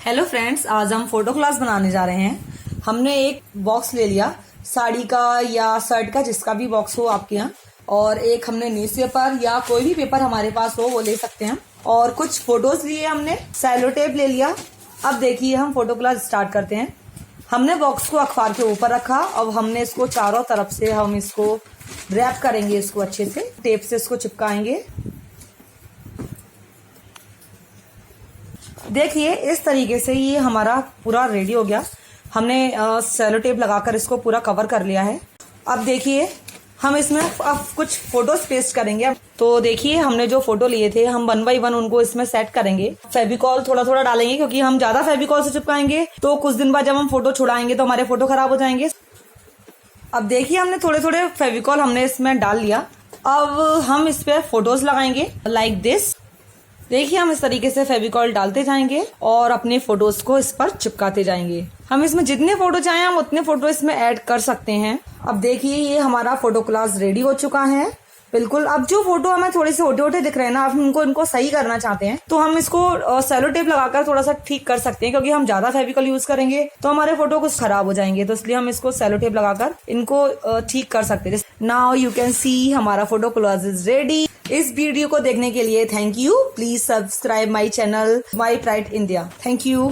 Hello friends, आज हम photo class बनाने जा रहे हैं। हमने एक बॉक्स ले लिया, साड़ी का या शर्ट का, जिसका भी बॉक्स हो आपके यहाँ, और एक हमने न्यूज़पेपर या कोई भी पेपर हमारे पास हो वो ले सकते हैं, और कुछ फोटोज लिए हमने, सेलो टेप ले लिया। अब देखिए हम फोटो क्लास स्टार्ट करते हैं। हमने बॉक्स को अखबार के ऊपर रखा। अब हमने इसको चारों तरफ से हम इसको रैप करेंगे, इसको अच्छे से टेप से इसको चिपकाएंगे। देखिए इस तरीके से ये हमारा पूरा रेडी हो गया। हमने सेलो टेप लगाकर इसको पूरा कवर कर लिया है। अब देखिए हम इसमें अब कुछ फोटोज पेस्ट करेंगे। तो देखिए हमने जो फोटो लिए थे, हम 1 बाय 1 उनको इसमें सेट करेंगे। फेविकॉल थोड़ा थोड़ा डालेंगे, क्योंकि हम ज्यादा फेविकॉल से चिपकाएंगे तो कुछ दिन बाद जब हम फोटो छुड़ाएंगे तो हमारे फोटो खराब हो जाएंगे। अब देखिए हमने थोड़े थोड़े फेविकॉल हमने इसमें डाल लिया। अब हम इस पे फोटोज लगाएंगे लाइक दिस। देखिए हम इस तरीके से फेविकॉल डालते जाएंगे और अपने फोटोज को इस पर चिपकाते जाएंगे। हम इसमें जितने फोटो चाहें हम उतने फोटो इसमें ऐड कर सकते हैं। अब देखिए ये हमारा फोटो क्लास रेडी हो चुका है बिल्कुल। अब जो फोटो हमें थोड़े से छोटे-छोटे दिख रहे हैं ना, अब इनको सही करना चाहते हैं तो हम इसको सेलो टेप लगाकर थोड़ा सा ठीक कर सकते हैं, क्योंकि हम ज्यादा फेविकॉल यूज करेंगे तो हमारे फोटो कुछ खराब हो जाएंगे। तो इसलिए हम इसको सेलो टेप लगाकर इनको ठीक कर सकते हैं। नाउ यू कैन सी हमारा फोटो क्लास इज रेडी। इस वीडियो को देखने के लिए thank you. Please subscribe my channel my pride India. Thank you.